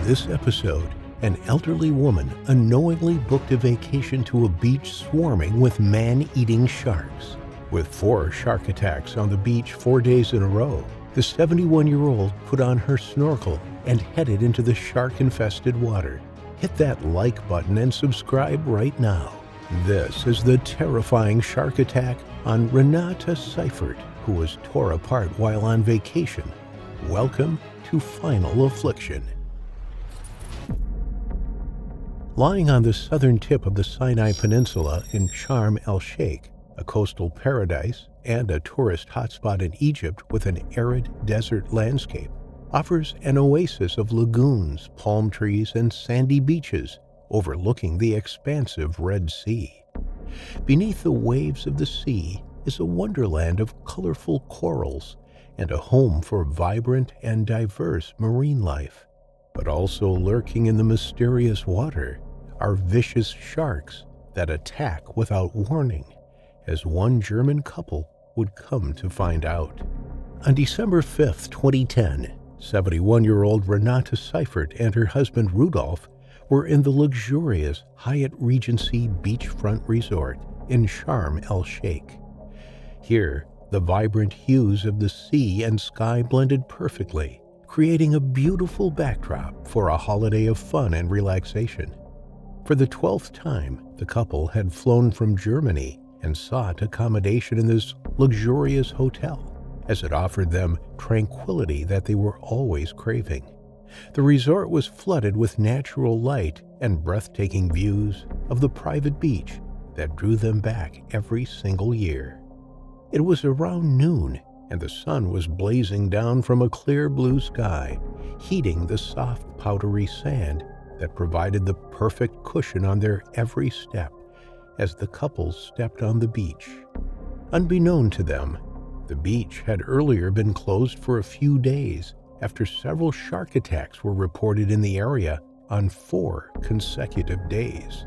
this episode, an elderly woman unknowingly booked a vacation to a beach swarming with man-eating sharks. With 4 shark attacks on the beach 4 days in a row, the 71-year-old put on her snorkel and headed into the shark-infested water. Hit that like button and subscribe right now. This is the terrifying shark attack on Renate Seiffert, who was tore apart while on vacation. Welcome to Final Affliction. Lying on the southern tip of the Sinai Peninsula in Sharm el-Sheikh, a coastal paradise and a tourist hotspot in Egypt with an arid desert landscape, offers an oasis of lagoons, palm trees, and sandy beaches overlooking the expansive Red Sea. Beneath the waves of the sea is a wonderland of colorful corals and a home for vibrant and diverse marine life. But also lurking in the mysterious water are vicious sharks that attack without warning, as one German couple would come to find out. On December 5, 2010, 71-year-old Renate Seiffert and her husband Rudolf were in the luxurious Hyatt Regency beachfront resort in Sharm el-Sheikh. Here, the vibrant hues of the sea and sky blended perfectly, creating a beautiful backdrop for a holiday of fun and relaxation. For the 12th time, the couple had flown from Germany and sought accommodation in this luxurious hotel, as it offered them tranquility that they were always craving. The resort was flooded with natural light and breathtaking views of the private beach that drew them back every single year. It was around noon, and the sun was blazing down from a clear blue sky, heating the soft, powdery sand that provided the perfect cushion on their every step as the couple stepped on the beach. Unbeknown to them, the beach had earlier been closed for a few days after several shark attacks were reported in the area on 4 consecutive days.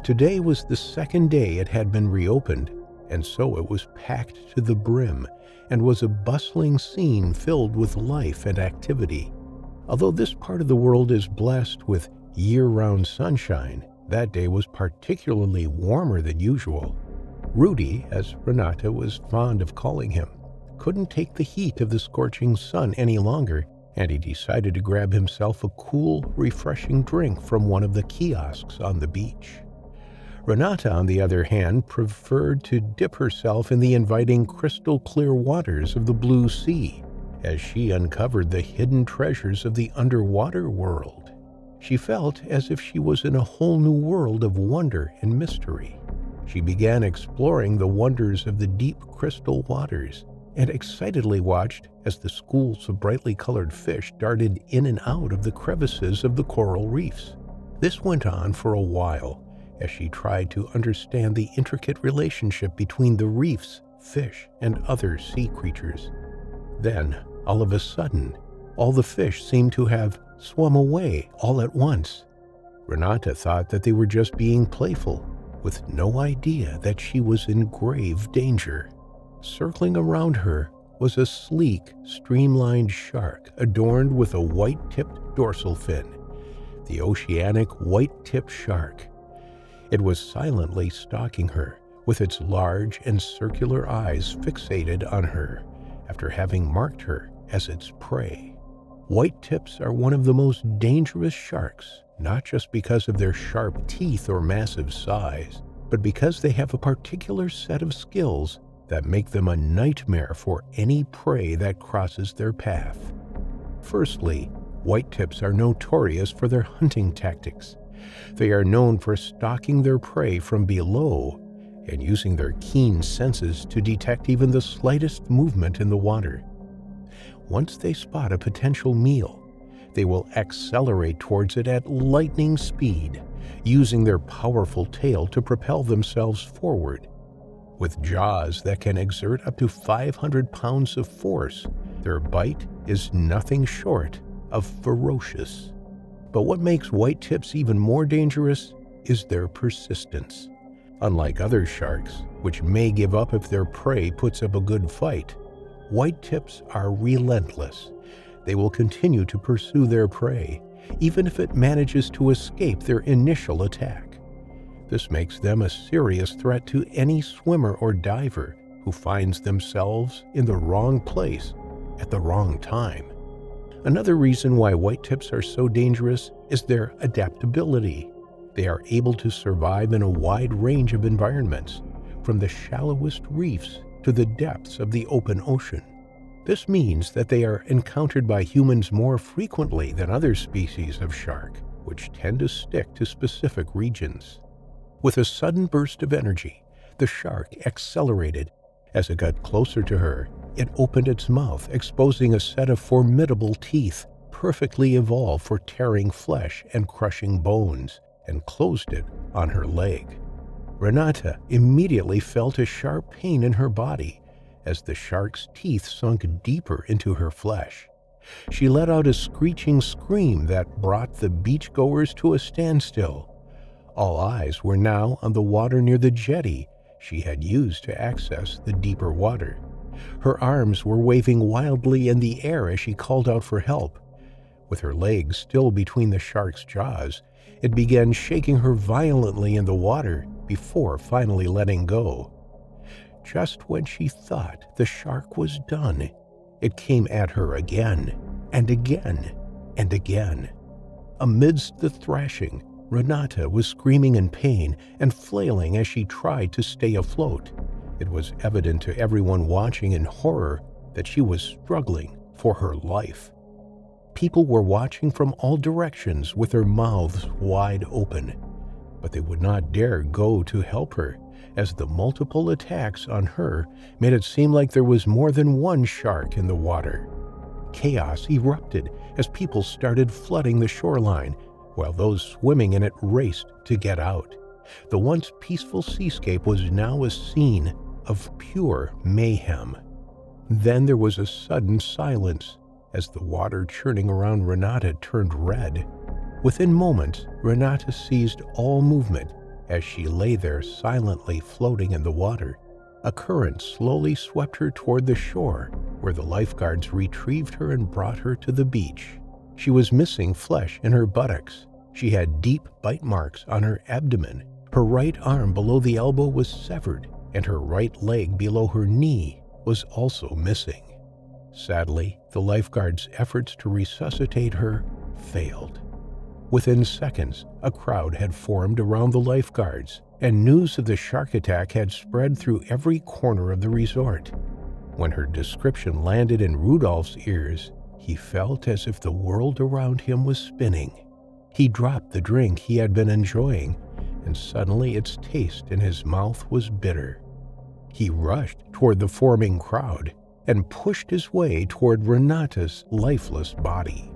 Today was the second day it had been reopened, and so it was packed to the brim and was a bustling scene filled with life and activity. Although this part of the world is blessed with year-round sunshine, that day was particularly warmer than usual. Rudy, as Renate was fond of calling him, couldn't take the heat of the scorching sun any longer, and he decided to grab himself a cool, refreshing drink from one of the kiosks on the beach. Renate, on the other hand, preferred to dip herself in the inviting crystal-clear waters of the blue sea, as she uncovered the hidden treasures of the underwater world. She felt as if she was in a whole new world of wonder and mystery. She began exploring the wonders of the deep crystal waters and excitedly watched as the schools of brightly colored fish darted in and out of the crevices of the coral reefs. This went on for a while, as she tried to understand the intricate relationship between the reefs, fish, and other sea creatures. Then, all of a sudden, all the fish seemed to have swum away all at once. Renate thought that they were just being playful, with no idea that she was in grave danger. Circling around her was a sleek, streamlined shark adorned with a white-tipped dorsal fin, the oceanic white-tipped shark. It was silently stalking her, with its large and circular eyes fixated on her, after having marked her as its prey. White tips are one of the most dangerous sharks, not just because of their sharp teeth or massive size, but because they have a particular set of skills that make them a nightmare for any prey that crosses their path. Firstly, white tips are notorious for their hunting tactics. They are known for stalking their prey from below and using their keen senses to detect even the slightest movement in the water. Once they spot a potential meal, they will accelerate towards it at lightning speed, using their powerful tail to propel themselves forward. With jaws that can exert up to 500 pounds of force, their bite is nothing short of ferocious. But what makes white tips even more dangerous is their persistence. Unlike other sharks, which may give up if their prey puts up a good fight, white tips are relentless. They will continue to pursue their prey, even if it manages to escape their initial attack. This makes them a serious threat to any swimmer or diver who finds themselves in the wrong place at the wrong time. Another reason why whitetips are so dangerous is their adaptability. They are able to survive in a wide range of environments, from the shallowest reefs to the depths of the open ocean. This means that they are encountered by humans more frequently than other species of shark, which tend to stick to specific regions. With a sudden burst of energy, the shark accelerated. As it got closer to her, it opened its mouth, exposing a set of formidable teeth, perfectly evolved for tearing flesh and crushing bones, and closed it on her leg. Renate immediately felt a sharp pain in her body as the shark's teeth sunk deeper into her flesh. She let out a screeching scream that brought the beachgoers to a standstill. All eyes were now on the water near the jetty she had used to access the deeper water. Her arms were waving wildly in the air as she called out for help. With her legs still between the shark's jaws, it began shaking her violently in the water before finally letting go. Just when she thought the shark was done, it came at her again and again and again. Amidst the thrashing, Renate was screaming in pain and flailing as she tried to stay afloat. It was evident to everyone watching in horror that she was struggling for her life. People were watching from all directions with their mouths wide open, but they would not dare go to help her, as the multiple attacks on her made it seem like there was more than one shark in the water. Chaos erupted as people started flooding the shoreline, while those swimming in it raced to get out. The once peaceful seascape was now a scene of pure mayhem. Then there was a sudden silence as the water churning around Renate turned red. Within moments, Renate seized all movement as she lay there silently floating in the water. A current slowly swept her toward the shore, where the lifeguards retrieved her and brought her to the beach. She was missing flesh in her buttocks. She had deep bite marks on her abdomen. Her right arm below the elbow was severed, and her right leg below her knee was also missing. Sadly, the lifeguards' efforts to resuscitate her failed. Within seconds, a crowd had formed around the lifeguards, and news of the shark attack had spread through every corner of the resort. When her description landed in Rudolph's ears, he felt as if the world around him was spinning. He dropped the drink he had been enjoying, and suddenly its taste in his mouth was bitter. He rushed toward the forming crowd and pushed his way toward Renate's lifeless body.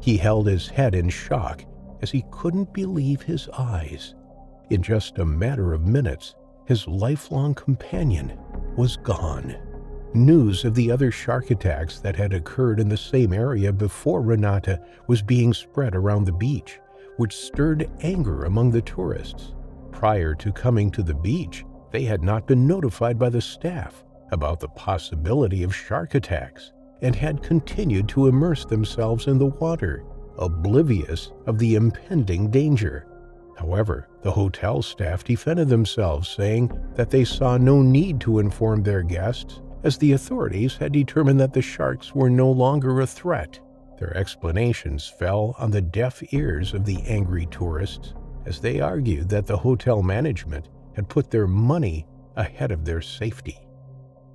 He held his head in shock as he couldn't believe his eyes. In just a matter of minutes, his lifelong companion was gone. News of the other shark attacks that had occurred in the same area before Renate was being spread around the beach, which stirred anger among the tourists. Prior to coming to the beach, they had not been notified by the staff about the possibility of shark attacks and had continued to immerse themselves in the water, oblivious of the impending danger. However, the hotel staff defended themselves, saying that they saw no need to inform their guests, as the authorities had determined that the sharks were no longer a threat. Their explanations fell on the deaf ears of the angry tourists, as they argued that the hotel management had put their money ahead of their safety.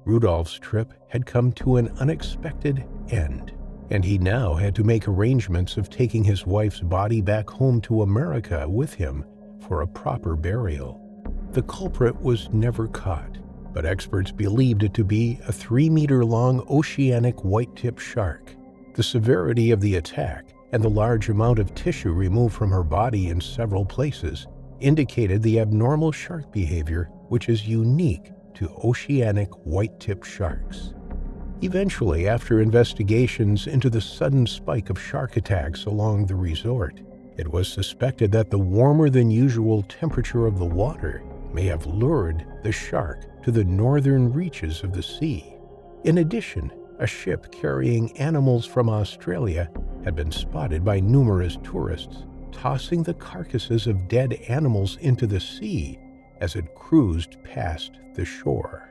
Rudolph's trip had come to an unexpected end, and he now had to make arrangements of taking his wife's body back home to America with him for a proper burial. The culprit was never caught, but experts believed it to be a 3-meter-long oceanic white-tip shark. The severity of the attack and the large amount of tissue removed from her body in several places indicated the abnormal shark behavior, which is unique to oceanic white-tip sharks. Eventually, after investigations into the sudden spike of shark attacks along the resort, it was suspected that the warmer-than-usual temperature of the water may have lured the shark to the northern reaches of the sea. In addition, a ship carrying animals from Australia had been spotted by numerous tourists, tossing the carcasses of dead animals into the sea as it cruised past the shore.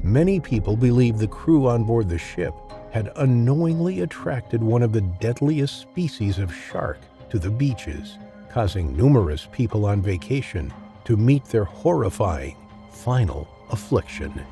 Many people believe the crew on board the ship had unknowingly attracted one of the deadliest species of shark to the beaches, causing numerous people on vacation to meet their horrifying final affliction.